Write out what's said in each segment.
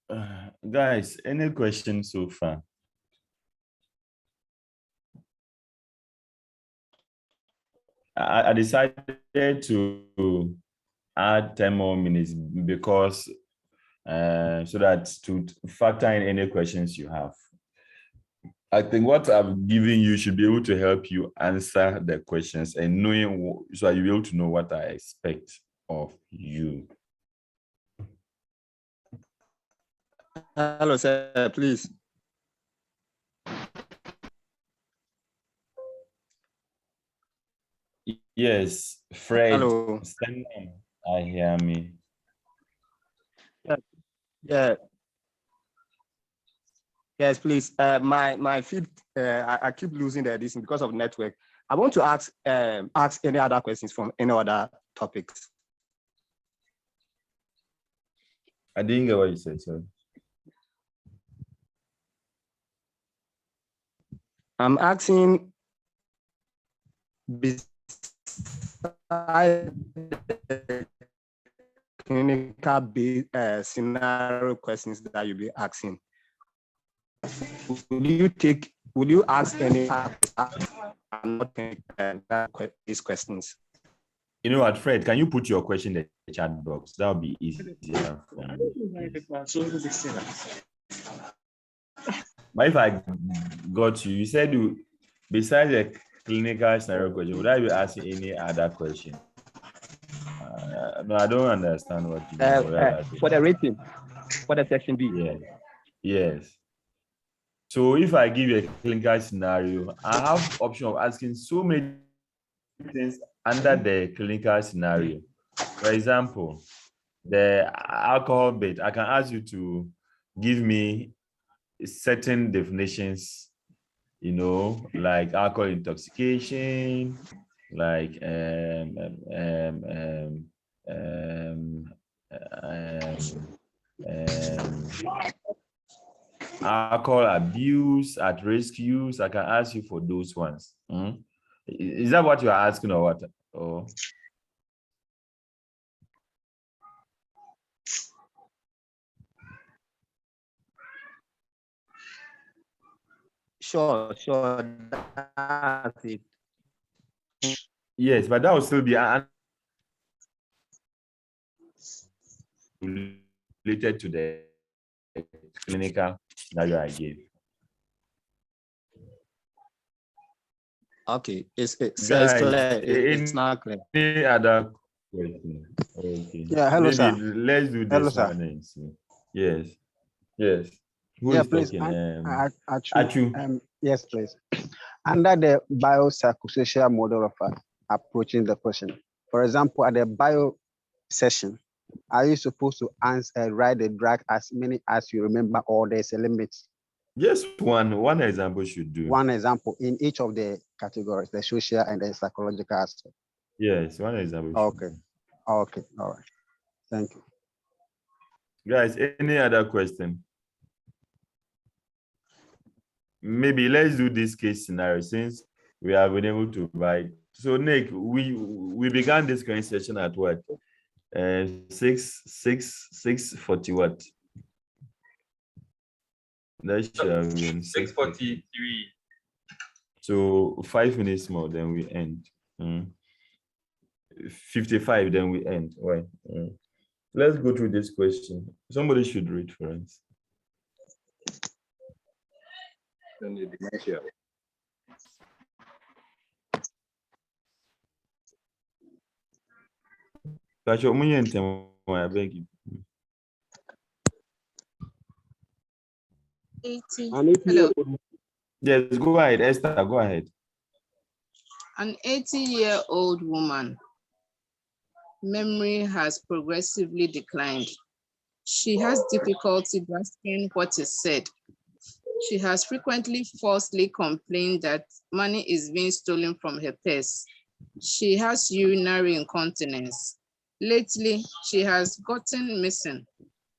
Guys, any questions so far? I decided to add 10 more minutes because so that to factor in any questions you have. I think what I've given you should be able to help you answer the questions and knowing so you'll be able to know what I expect of you. Hello, sir, please. Yes, Fred. Hello. I hear me. Yeah. Yes, please. My feed, I keep losing the edition because of network. I want to ask any other questions from any other topics. I didn't get what you said, sir. I'm asking besides clinical scenario questions that you'll be asking, will you ask any these questions? You know what, Fred, can you put your question in the chat box? That'll be easier for me. But if I got you, you said you, besides the clinical scenario question, would I be asking any other question? No, I don't understand what you mean. For the rating, for the section B. Yes. Yes. So if I give you a clinical scenario, I have option of asking so many things under the clinical scenario. For example, the alcohol bit, I can ask you to give me certain definitions, you know, like alcohol intoxication, like alcohol abuse, at risk use. I can ask you for those ones. Is that what you are asking or what? Oh. Sure. That's it. Yes, but that will still be related to the clinical scenario I gave. Okay, it's not clear. Any other question? Okay. Yeah, hello, Maybe sir. let's do Hello, this sir. one and see. Yes. Yes. Who Yeah, is please. talking? Achu. Yes, please. Under the biopsychosocial model of approaching the question, for example, at the bio session, are you supposed to write the drug as many as you remember, or there's a limit? Just one example should do. One example in each of the categories, the social and the psychological aspect. Yes, one example. Okay. Okay. All right. Thank you. Guys, any other question? Maybe let's do this case scenario since we have been able to write. So Nick, we began this current session at what? 6:40 what? That should have been 6:43. So 5 minutes more, then we end. 55, then we end. Why? Let's go through this question. Somebody should read for us. I beg you. 80. Hello. Yes, go ahead, Esther, go ahead. An 80-year-old woman. Memory has progressively declined. She has difficulty grasping what is said. She has frequently falsely complained that money is being stolen from her purse. She has urinary incontinence. Lately, she has gotten missing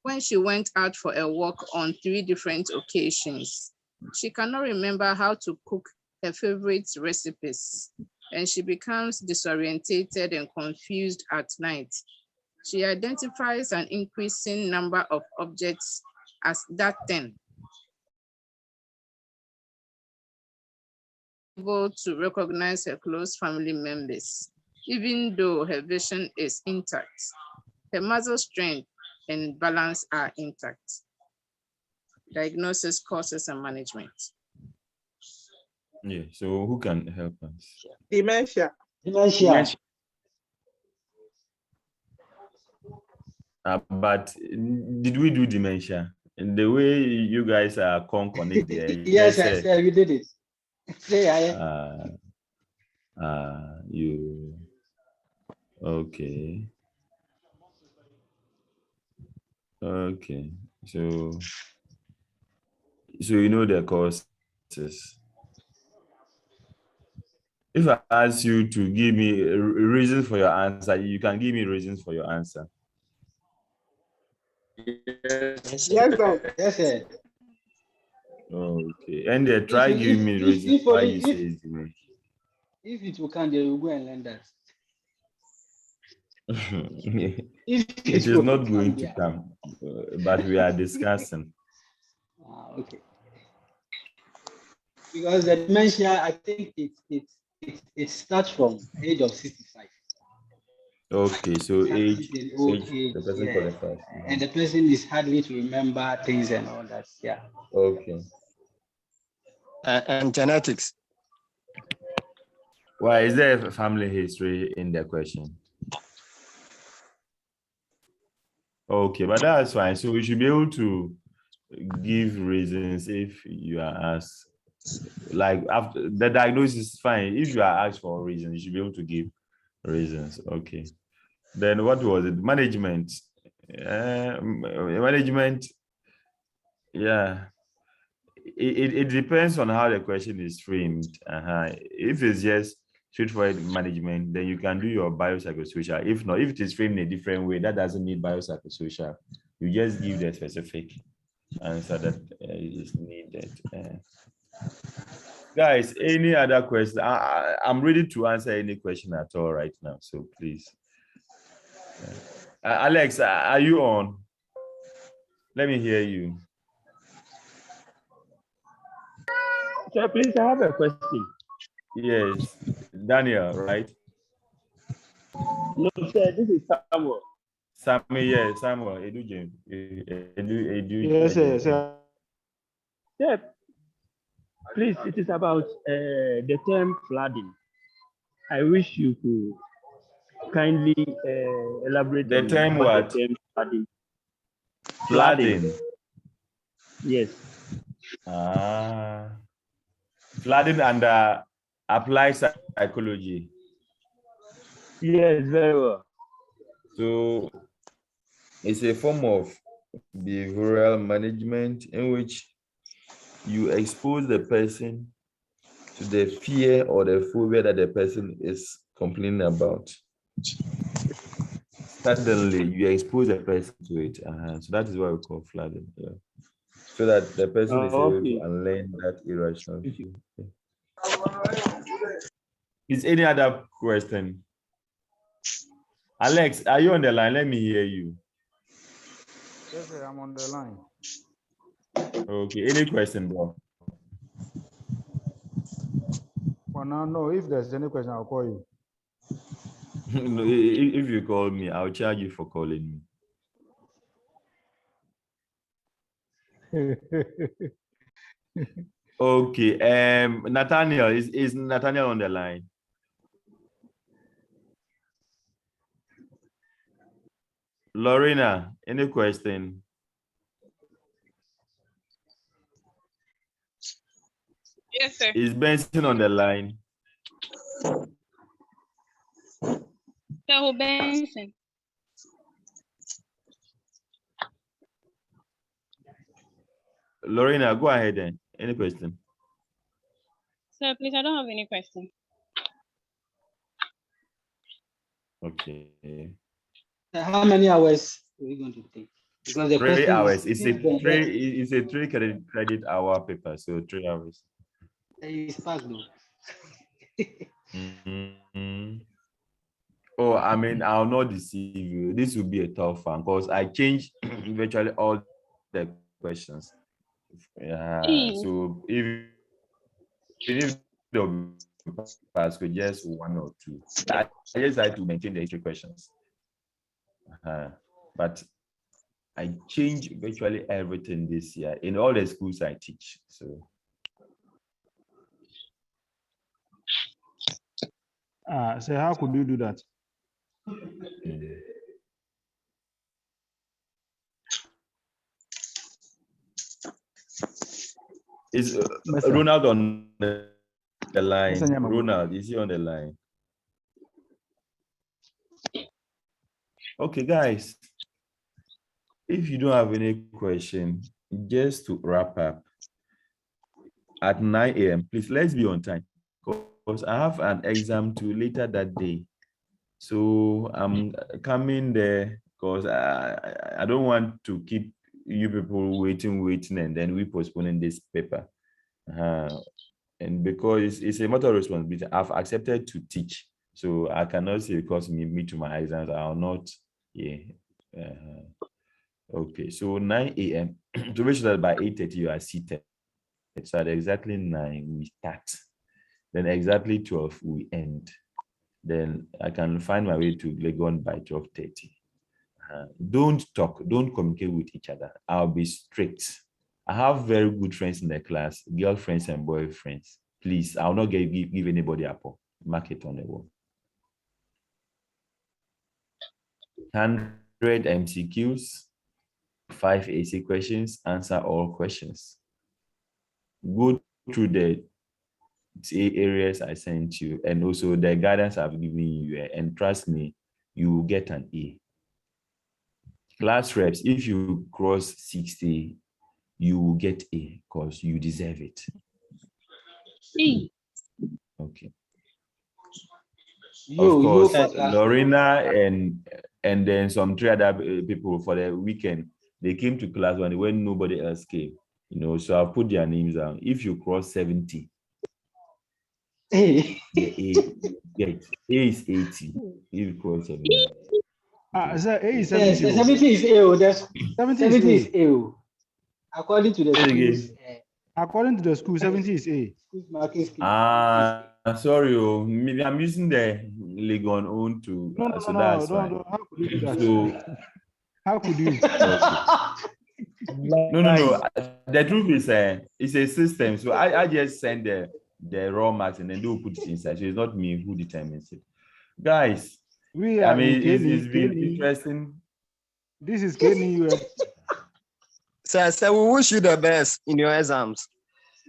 when she went out for a walk on 3 different occasions. She cannot remember how to cook her favorite recipes, and she becomes disorientated and confused at night. She identifies an increasing number of objects as that thing. Able to recognize her close family members, even though her vision is intact. Her muscle strength and balance are intact. Diagnosis, causes, and management. Yeah, so who can help us? Dementia. But did we do dementia? In the way you guys are connected, Yes, I said we did it. you okay. Okay, so you know the causes. If I ask you to give me reasons for your answer, you can give me reasons for your answer. Yes, sir. Yes, sir. Okay, and they try giving me reasons why you say it's dementia. If it will come, they will go and learn that. It is not going to come, but we are discussing. Okay. Because the dementia, I think it starts from age of 65. Okay, so age, old the person yeah. qualifies. And the person is hardly to remember things and all that. Yeah. Okay. And genetics. Why is there a family history in the question? Okay, but that's fine. So we should be able to give reasons if you are asked. Like after the diagnosis is fine. If you are asked for reasons, you should be able to give reasons. Okay. Then what was it? Management. Management. Yeah. It depends on how the question is framed. If it's just straightforward management, then you can do your biopsychosocial. If not, if it is framed in a different way, that doesn't need biopsychosocial. You just give the specific answer that is needed. Guys, any other question? I'm ready to answer any question at all right now. So please. Alex, are you on? Let me hear you. Sir, please, I have a question. Yes, Daniel, right? No, sir, this is Samuel. Samuel, yeah, Samuel. Edu. Yes, sir. Sir, please, it is about the term flooding. I wish you could kindly elaborate The on term what? The term flooding. Flooding. Yes. Flooding under applied psychology. Yes, very well. So it's a form of behavioral management in which you expose the person to the fear or the phobia that the person is complaining about. Suddenly, you expose the person to it. So that is what we call flooding. Yeah. So that the person is able to unlearn that irrational fear. Is any other question? Alex, are you on the line? Let me hear you. Yes, sir, I'm on the line. Okay, any question, bro? For now, no. If there's any question, I'll call you. No, if you call me, I'll charge you for calling me. Okay, Nathaniel, is Nathaniel on the line? Lorena, any question? Yes, sir. Is Benson on the line? So Benson. Lorena, go ahead then. Any question? Sir, please, I don't have any question. Okay. How many hours are we going to take? Because the 3 hours. It's a three credit hour paper, so 3 hours. It's packed though. Oh, I mean, I'll not deceive you. This will be a tough one because I changed virtually all the questions. Yeah. E. So if the pass with just one or two, I just like to maintain the history questions. But I change virtually everything this year in all the schools I teach. So So how could you do that? is Yes, sir. Ronald on the line? Yes, sir, Nyama. Ronald, is he on the line? Okay, guys. If you don't have any question, just to wrap up, at 9 a.m., please let's be on time because I have an exam too later that day. So I'm coming there because I don't want to keep you people waiting, and then we postponing this paper. And because it's a matter of responsibility, I've accepted to teach. So I cannot say because me to my exams, I'll not, yeah. Okay, so 9 a.m. to make sure that by 8:30 you are seated. So at exactly 9 we start. Then exactly 12 we end. Then I can find my way to Legon by 12:30. Don't talk, don't communicate with each other. I'll be strict. I have very good friends in the class, girlfriends and boyfriends. Please, I'll not give anybody a call. Mark it on the wall. 100 MCQs, 5 AC questions, answer all questions. Go through the areas I sent you and also the guidance I've given you, and trust me, you will get an A. Class reps, if you cross 60, you will get A because you deserve it. E. Okay. Of course, Lorena and then some 3 other people for the weekend, they came to class when nobody else came. So I'll put their names down. If you cross 70, Hey. A is 80. If you cross 70. Sir, A is 70. Yes, 70 is A. That's 70 is A. According to the schools. According to the school, 70 is A. Sorry, maybe I'm using the Legon own to. No, so that's fine. no. How could you do that? So, how could you? No. The truth is, it's a system. So I just send the raw marks and then they will put it inside. So it's not me who determines it. Guys, I mean, it's been interesting. This is Kenny. So we wish you the best in your exams.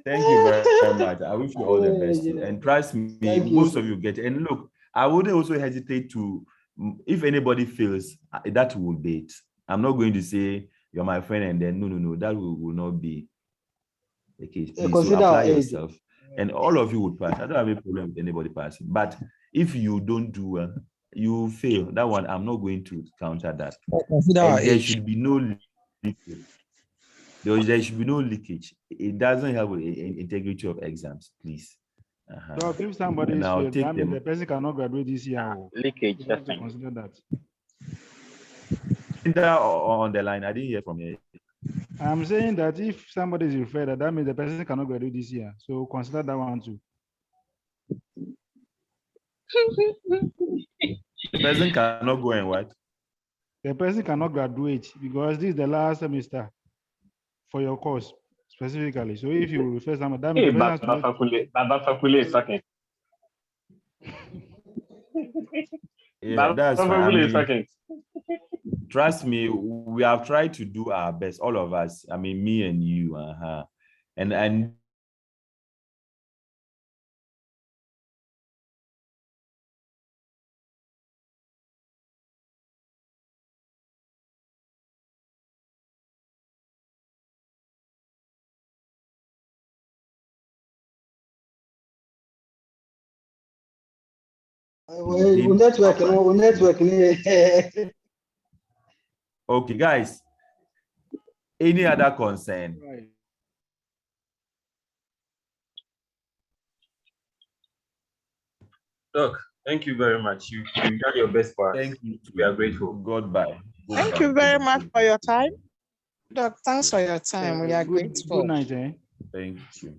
Thank you very much. I wish you all the best. And trust me, most of you get it. And look, I wouldn't also hesitate to, if anybody feels that will be it. I'm not going to say you're my friend and then no, that will not be the case. Please so apply yourself. And all of you would pass. I don't have a problem with anybody passing. But if you don't do well, you fail. That one, I'm not going to counter that. There should be no leakage. There should be no leakage. It doesn't help with integrity of exams, please. So if somebody is failed, I mean, the person cannot graduate this year. Leakage. Consider that. On the line, I didn't hear from you. I'm saying that if somebody is referred, that means the person cannot graduate this year. So consider that one too. The person cannot go and what? The person cannot graduate because this is the last semester for your course specifically. So if you refer someone, that means Baba Fakule is talking. Yeah, that's fine. Trust me, we have tried to do our best, all of us. I mean, me and you, and network. Okay, guys. Any other concern? Right. Doc, thank you very much. You've done your best for us. Thank you. We are grateful. Goodbye. Thank you very much for your time. Doc, thanks for your time. We are Good grateful. night, eh? Thank you.